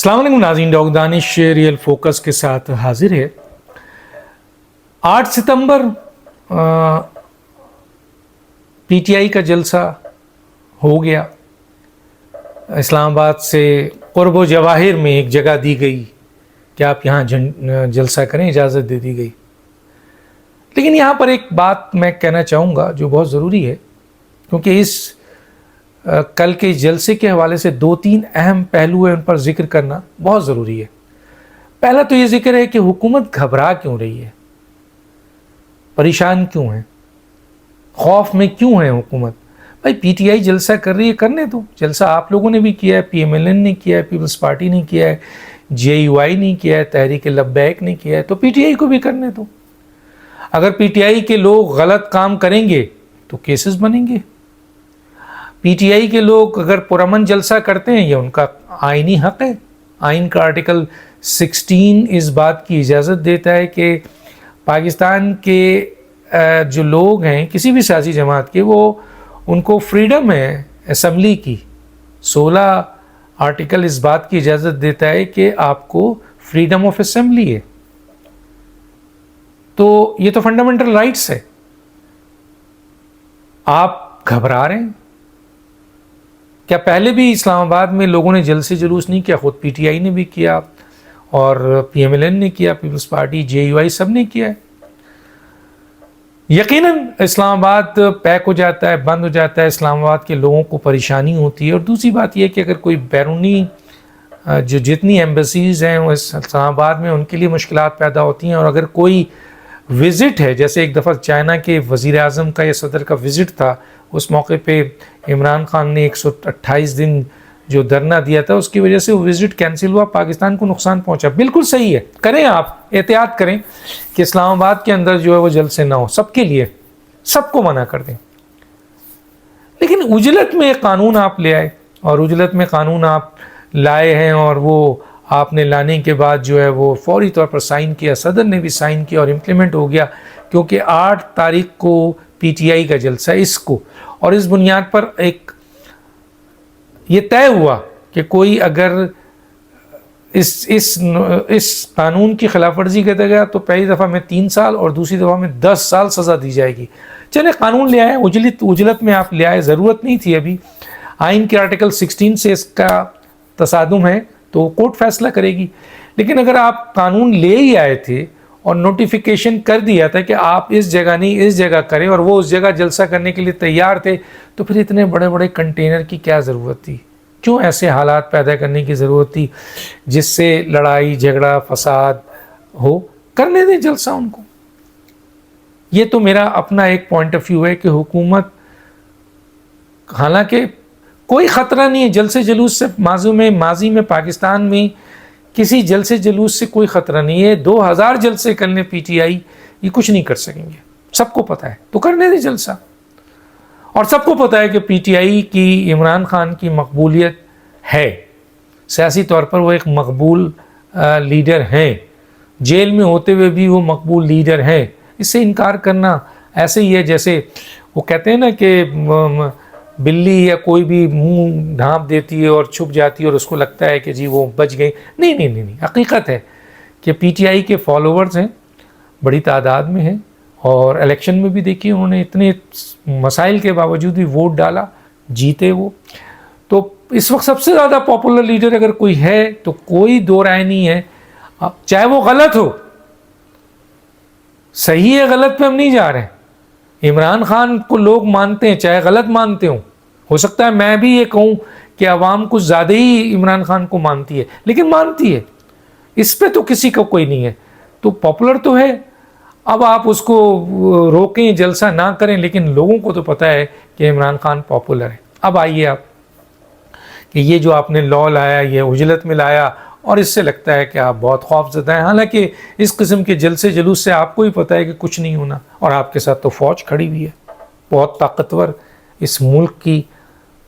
السلام علیکم ناظرین، ڈاکٹر دانش ریئل فوکس کے ساتھ حاضر ہے۔ 8 ستمبر پی ٹی آئی کا جلسہ ہو گیا۔ اسلام آباد سے قرب و جواہر میں ایک جگہ دی گئی کہ آپ یہاں جلسہ کریں، اجازت دے دی گئی۔ لیکن یہاں پر ایک بات میں کہنا چاہوں گا جو بہت ضروری ہے، کیونکہ اس کل کے جلسے کے حوالے سے 2-3 اہم پہلو ہیں، ان پر ذکر کرنا بہت ضروری ہے۔ پہلا تو یہ ذکر ہے کہ حکومت گھبرا کیوں رہی ہے، پریشان کیوں ہے، خوف میں کیوں ہے حکومت۔ بھائی پی ٹی آئی جلسہ کر رہی ہے، کرنے دو۔ جلسہ آپ لوگوں نے بھی کیا ہے، پی ایم ایل این نے کیا ہے، پیپلز پارٹی نے کیا ہے، جے یو آئی نے کیا ہے، تحریک لبیک نے کیا ہے، تو پی ٹی آئی کو بھی کرنے دو۔ اگر پی ٹی آئی کے لوگ غلط کام کریں گے تو کیسز بنیں گے۔ پی ٹی آئی کے لوگ اگر پرامن جلسہ کرتے ہیں، یہ ان کا آئینی حق ہے۔ آئین کا آرٹیکل 16 اس بات کی اجازت دیتا ہے کہ پاکستان کے جو لوگ ہیں کسی بھی سیاسی جماعت کے، وہ ان کو فریڈم ہے اسمبلی کی۔ 16 آرٹیکل اس بات کی اجازت دیتا ہے کہ آپ کو فریڈم آف اسمبلی ہے، تو یہ تو فنڈامنٹل رائٹس ہے۔ آپ گھبرا رہے ہیں کیا؟ پہلے بھی اسلام آباد میں لوگوں نے جلسے جلوس نہیں کیا، خود پی ٹی آئی نے بھی کیا اور پی ایم ایل این نے کیا، پیپلز پارٹی، جے یو آئی سب نے کیا ہے۔ یقیناً اسلام آباد پیک ہو جاتا ہے، بند ہو جاتا ہے، اسلام آباد کے لوگوں کو پریشانی ہوتی ہے۔ اور دوسری بات یہ کہ اگر کوئی بیرونی جو جتنی ایمبیسیز ہیں وہ اسلام آباد میں، ان کے لیے مشکلات پیدا ہوتی ہیں۔ اور اگر کوئی وزٹ ہے، جیسے ایک دفعہ چائنا کے وزیر اعظم کا یا صدر کا وزٹ تھا، اس موقع پہ عمران خان نے 128 دن جو دھرنا دیا تھا، اس کی وجہ سے وہ وزٹ کینسل ہوا، پاکستان کو نقصان پہنچا۔ بالکل صحیح ہے، کریں، آپ احتیاط کریں کہ اسلام آباد کے اندر جو ہے وہ جلسے نہ ہو، سب کے لیے، سب کو منع کر دیں۔ لیکن عجلت میں ایک قانون آپ لے آئے، اور عجلت میں قانون آپ لائے ہیں، اور وہ آپ نے لانے کے بعد جو ہے وہ فوری طور پر سائن کیا، صدر نے بھی سائن کیا اور امپلیمنٹ ہو گیا، کیونکہ 8 تاریخ کو پی ٹی آئی کا جلسہ اس کو، اور اس بنیاد پر ایک یہ طے ہوا کہ کوئی اگر اس قانون کی خلاف ورزی کرتا گیا تو پہلی دفعہ میں 3 سال اور دوسری دفعہ میں 10 سال سزا دی جائے گی۔ چلے قانون لے آئے، عجلت میں آپ لے آئے، ضرورت نہیں تھی ابھی۔ آئین کے آرٹیکل 16 سے اس کا تصادم ہے تو کورٹ فیصلہ کرے گی۔ لیکن اگر آپ قانون لے ہی آئے تھے اور نوٹیفیکیشن کر دیا تھا کہ آپ اس جگہ نہیں اس جگہ کریں، اور وہ اس جگہ جلسہ کرنے کے لیے تیار تھے، تو پھر اتنے بڑے بڑے کنٹینر کی کیا ضرورت تھی؟ کیوں ایسے حالات پیدا کرنے کی ضرورت تھی جس سے لڑائی جھگڑا فساد ہو؟ کرنے دیں جلسہ ان کو۔ یہ تو میرا اپنا ایک پوائنٹ آف ویو ہے کہ حکومت، حالانکہ کوئی خطرہ نہیں ہے جلسے جلوس سے، ماضی میں پاکستان میں کسی جلسے جلوس سے کوئی خطرہ نہیں ہے۔ 2000 جلسے کرنے پی ٹی آئی، یہ کچھ نہیں کر سکیں گے، سب کو پتہ ہے، تو کرنے دیں جلسہ۔ اور سب کو پتہ ہے کہ پی ٹی آئی کی عمران خان کی مقبولیت ہے، سیاسی طور پر وہ ایک مقبول لیڈر ہیں، جیل میں ہوتے ہوئے بھی وہ مقبول لیڈر ہیں۔ اس سے انکار کرنا ایسے ہی ہے جیسے وہ کہتے ہیں نا کہ بلی یا کوئی بھی منہ ڈھانپ دیتی ہے اور چھپ جاتی ہے اور اس کو لگتا ہے کہ جی وہ بچ گئی۔ نہیں، حقیقت ہے کہ پی ٹی آئی کے فالوورز ہیں، بڑی تعداد میں ہیں، اور الیکشن میں بھی دیکھیے انہوں نے اتنے مسائل کے باوجود بھی ووٹ ڈالا، جیتے وہ۔ تو اس وقت سب سے زیادہ پاپولر لیڈر اگر کوئی ہے تو کوئی دو رائے نہیں ہے، چاہے وہ غلط ہو، صحیح ہے غلط پہ ہم نہیں جا رہے۔ عمران خان کو لوگ مانتے ہیں، چاہے غلط مانتے ہوں، ہو سکتا ہے میں بھی یہ کہوں کہ عوام کچھ زیادہ ہی عمران خان کو مانتی ہے، لیکن مانتی ہے، اس پہ تو کسی کا کوئی نہیں ہے، تو پاپولر تو ہے۔ اب آپ اس کو روکیں، جلسہ نہ کریں، لیکن لوگوں کو تو پتہ ہے کہ عمران خان پاپولر ہے۔ اب آئیے آپ کہ یہ جو آپ نے لا لایا، یہ عجلت میں لایا، اور اس سے لگتا ہے کہ آپ بہت خوف زدہ ہیں، حالانکہ اس قسم کے جلسے جلوس سے آپ کو ہی پتہ ہے کہ کچھ نہیں ہونا، اور آپ کے ساتھ تو فوج کھڑی ہوئی ہے، بہت طاقتور، اس ملک کی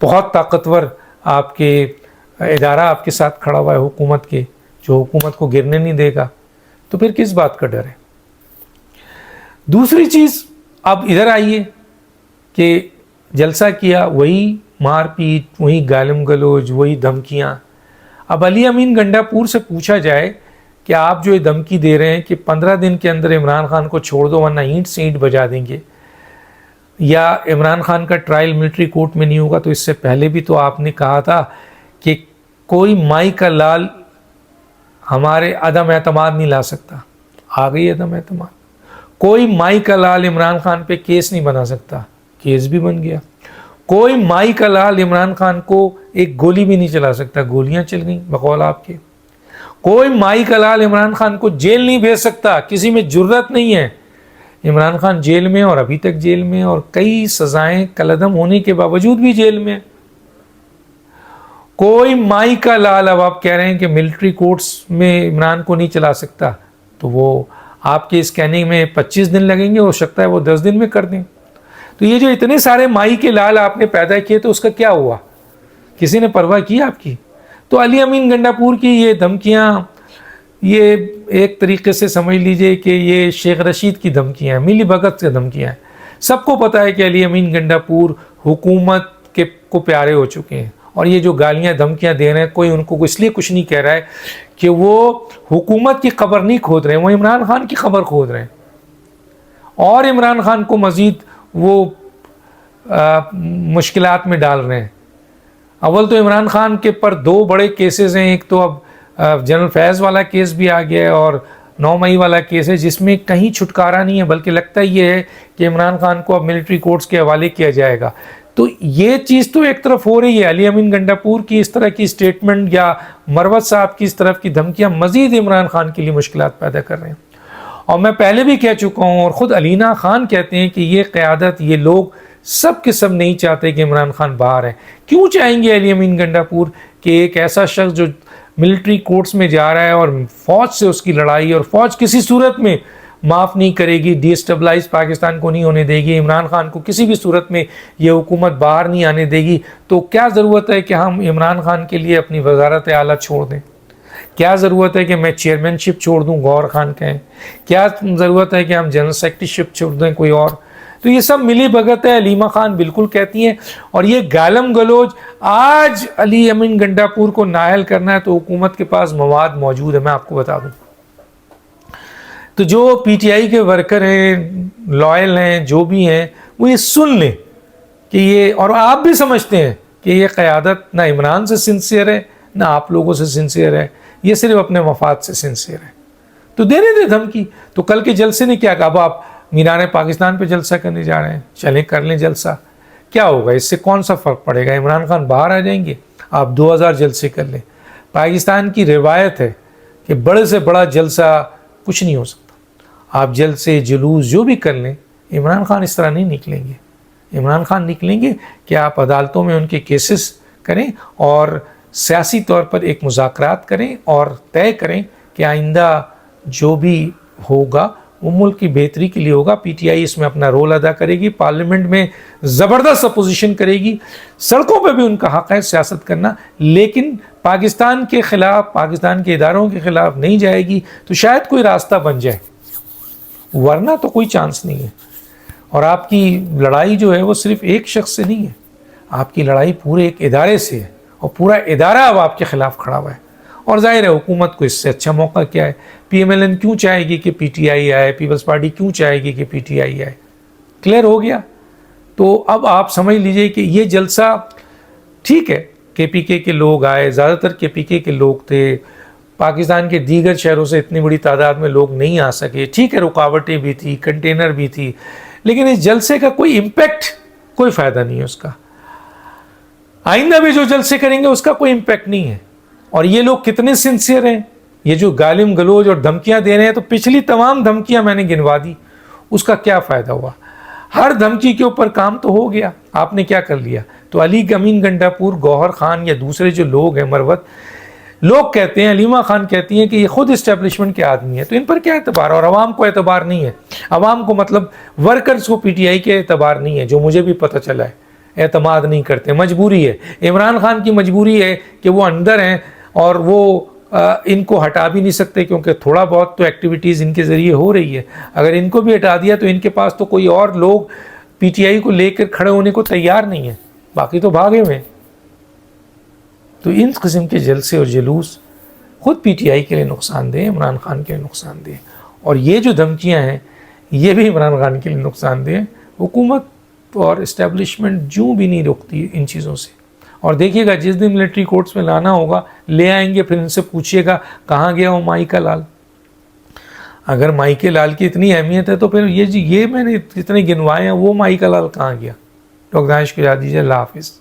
بہت طاقتور آپ کے ادارہ آپ کے ساتھ کھڑا ہوا ہے، حکومت کے، جو حکومت کو گرنے نہیں دے گا، تو پھر کس بات کا ڈر ہے؟ دوسری چیز، اب ادھر آئیے کہ جلسہ کیا، وہی مار پیٹ، وہی گالم گلوچ، وہی دھمکیاں۔ اب علی امین گنڈاپور سے پوچھا جائے کہ آپ جو یہ دھمکی دے رہے ہیں کہ 15 دن کے اندر عمران خان کو چھوڑ دو ورنہ اینٹ سے اینٹ بجا دیں گے، یا عمران خان کا ٹرائل ملٹری کورٹ میں نہیں ہوگا، تو اس سے پہلے بھی تو آپ نے کہا تھا کہ کوئی مائی کا لال ہمارے عدم اعتماد نہیں لا سکتا، آ گئی عدم اعتماد۔ کوئی مائی کا لال عمران خان پہ کیس نہیں بنا سکتا، کیس بھی بن گیا۔ کوئی مائی کا لال عمران خان کو ایک گولی بھی نہیں چلا سکتا، گولیاں چل گئیں بقول آپ کے۔ کوئی مائی کا لال عمران خان کو جیل نہیں بھیج سکتا، کسی میں جرت نہیں ہے۔ عمران خان جیل میں، اور ابھی تک جیل میں، اور کئی سزائیں کالعدم ہونے کے باوجود بھی جیل میں۔ کوئی مائی کا لال، اب آپ کہہ رہے ہیں کہ ملٹری کورٹس میں عمران کو نہیں چلا سکتا، تو وہ آپ کے اس کہنے میں 25 دن لگیں گے، ہو سکتا ہے وہ 10 دن میں کر دیں۔ تو یہ جو اتنے سارے مائی کے لال آپ نے پیدا کیے، تو اس کا کیا ہوا؟ کسی نے پرواہ کی آپ کی؟ تو علی امین گنڈاپور کی یہ دھمکیاں، یہ ایک طریقے سے سمجھ لیجئے کہ یہ شیخ رشید کی دھمکیاں ہیں، ملی بھگت کی دھمکیاں ہیں۔ سب کو پتہ ہے کہ علی امین گنڈاپور حکومت کو پیارے ہو چکے ہیں، اور یہ جو گالیاں دھمکیاں دے رہے ہیں، کوئی ان کو اس لیے کچھ نہیں کہہ رہا ہے کہ وہ حکومت کی قبر نہیں کھود رہے ہیں، وہ عمران خان کی قبر کھود رہے ہیں، اور عمران خان کو مزید وہ مشکلات میں ڈال رہے ہیں۔ اول تو عمران خان کے پر 2 بڑے کیسز ہیں، ایک تو اب جنرل فیض والا کیس بھی آ گیا ہے، اور 9 مئی والا کیس ہے، جس میں کہیں چھٹکارا نہیں ہے، بلکہ لگتا یہ ہے کہ عمران خان کو اب ملٹری کورٹس کے حوالے کیا جائے گا۔ تو یہ چیز تو ایک طرف ہو رہی ہے، علی امین گنڈاپور کی اس طرح کی سٹیٹمنٹ یا مروت صاحب کی اس طرف کی دھمکیاں مزید عمران خان کے لیے مشکلات پیدا کر رہے ہیں۔ اور میں پہلے بھی کہہ چکا ہوں، اور خود علینا خان کہتے ہیں کہ یہ قیادت، یہ لوگ سب کے سب نہیں چاہتے کہ عمران خان باہر ہیں۔ کیوں چاہیں گے علی امین گنڈاپور کہ ایک ایسا شخص جو ملٹری کورٹس میں جا رہا ہے اور فوج سے اس کی لڑائی، اور فوج کسی صورت میں معاف نہیں کرے گی، ڈی اسٹیبلائز پاکستان کو نہیں ہونے دے گی، عمران خان کو کسی بھی صورت میں یہ حکومت باہر نہیں آنے دے گی، تو کیا ضرورت ہے کہ ہم عمران خان کے لیے اپنی وزارت اعلیٰ چھوڑ دیں؟ کیا ضرورت ہے کہ میں چیئرمین شپ چھوڑ دوں گور خان کہیں؟ کیا ضرورت ہے کہ ہم جنرل سیکرٹری شپ چھوڑ دیں کوئی اور؟ تو یہ سب ملی بھگت ہے، علیمہ خان بالکل کہتی ہیں۔ اور یہ گالم گلوچ آج علی امین گنڈاپور کو نااہل کرنا ہے، تو حکومت کے پاس مواد موجود ہے، میں آپ کو بتا دوں۔ تو جو پی ٹی آئی کے ورکر ہیں، لائل ہیں، جو بھی ہیں، وہ یہ سن لیں کہ یہ، اور آپ بھی سمجھتے ہیں کہ یہ قیادت نہ عمران سے سنسیئر ہے، نہ آپ لوگوں سے سنسیئر ہے، یہ صرف اپنے مفاد سے سنسیئر ہے۔ تو دینے دے دھمکی۔ تو کل کے جلسے نے کیا کہا؟ اب آپ مینار پاکستان پہ جلسہ کرنے جا رہے ہیں، چلیں کر لیں جلسہ، کیا ہوگا؟ اس سے کون سا فرق پڑے گا؟ عمران خان باہر آ جائیں گے، آپ 2000 جلسے کر لیں۔ پاکستان کی روایت ہے کہ بڑے سے بڑا جلسہ کچھ نہیں ہو سکتا، آپ جلسے جلوس جو بھی کر لیں، عمران خان اس طرح نہیں نکلیں گے۔ عمران خان نکلیں گے کہ آپ عدالتوں میں ان کے کیسز کریں، اور سیاسی طور پر ایک مذاکرات کریں، اور طے کریں کہ آئندہ جو بھی ہوگا وہ ملک کی بہتری کے لیے ہوگا۔ پی ٹی آئی اس میں اپنا رول ادا کرے گی، پارلیمنٹ میں زبردست اپوزیشن کرے گی، سڑکوں پہ بھی ان کا حق ہے سیاست کرنا، لیکن پاکستان کے خلاف، پاکستان کے اداروں کے خلاف نہیں جائے گی، تو شاید کوئی راستہ بن جائے، ورنہ تو کوئی چانس نہیں ہے۔ اور آپ کی لڑائی جو ہے وہ صرف ایک شخص سے نہیں ہے، آپ کی لڑائی پورے ایک ادارے سے ہے، اور پورا ادارہ اب آپ کے خلاف کھڑا ہوا ہے۔ اور ظاہر ہے حکومت کو اس سے اچھا موقع کیا ہے؟ پی ایم ایل این کیوں چاہے گی کہ پی ٹی آئی آئے؟ پیپلز پارٹی کیوں چاہے گی کہ پی ٹی آئی آئے؟ کلیئر ہو گیا؟ تو اب آپ سمجھ لیجئے کہ یہ جلسہ ٹھیک ہے، کے پی کے لوگ آئے، زیادہ تر کے پی کے لوگ تھے، پاکستان کے دیگر شہروں سے اتنی بڑی تعداد میں لوگ نہیں آ سکے، ٹھیک ہے، رکاوٹیں بھی تھی، کنٹینر بھی تھی، لیکن اس جلسے کا کوئی امپیکٹ، کوئی فائدہ نہیں ہے اس کا۔ آئندہ بھی جو جلسے کریں گے اس کا کوئی امپیکٹ نہیں ہے۔ اور یہ لوگ کتنے سنسیئر ہیں، یہ جو گالم گلوچ اور دھمکیاں دے رہے ہیں، تو پچھلی تمام دھمکیاں میں نے گنوا دی، اس کا کیا فائدہ ہوا؟ ہر دھمکی کے اوپر کام تو ہو گیا، آپ نے کیا کر لیا؟ تو علی امین گنڈاپور، گوہر خان یا دوسرے جو لوگ ہیں مروت، لوگ کہتے ہیں، علیمہ خان کہتی ہیں کہ یہ خود اسٹیبلشمنٹ کے آدمی ہیں، تو ان پر کیا اعتبار؟ اور عوام کو اعتبار نہیں ہے، عوام کو مطلب ورکرز کو پی ٹی آئی کے اعتبار نہیں ہے، جو مجھے بھی پتہ چلا ہے، اعتماد نہیں کرتے، مجبوری ہے۔ عمران خان کی مجبوری ہے کہ وہ اندر ہیں، اور وہ ان کو ہٹا بھی نہیں سکتے، کیونکہ تھوڑا بہت تو ایکٹیویٹیز ان کے ذریعے ہو رہی ہے۔ اگر ان کو بھی ہٹا دیا تو ان کے پاس تو کوئی اور لوگ پی ٹی آئی کو لے کر کھڑے ہونے کو تیار نہیں ہے، باقی تو بھاگے ہوئے ہیں۔ تو ان قسم کے جلسے اور جلوس خود پی ٹی آئی کے لیے نقصان دہ، عمران خان کے لیے نقصان دہ، اور یہ جو دھمکیاں ہیں یہ بھی عمران خان کے لیے نقصان دہ. حکومت اور اسٹیبلشمنٹ جو بھی نہیں رکتی ان چیزوں سے. اور دیکھیے گا جس دن ملٹری کورٹس میں لانا ہوگا لے آئیں گے، پھر ان سے پوچھیے گا کہاں گیا وہ مائی کا لال. اگر مائی کے لال کی اتنی اہمیت ہے تو پھر یہ میں نے جتنے گنوائے ہیں وہ مائی کا لال کہاں گیا. ڈاکٹر دانش کو یاد دیجیے. اللہ حافظ.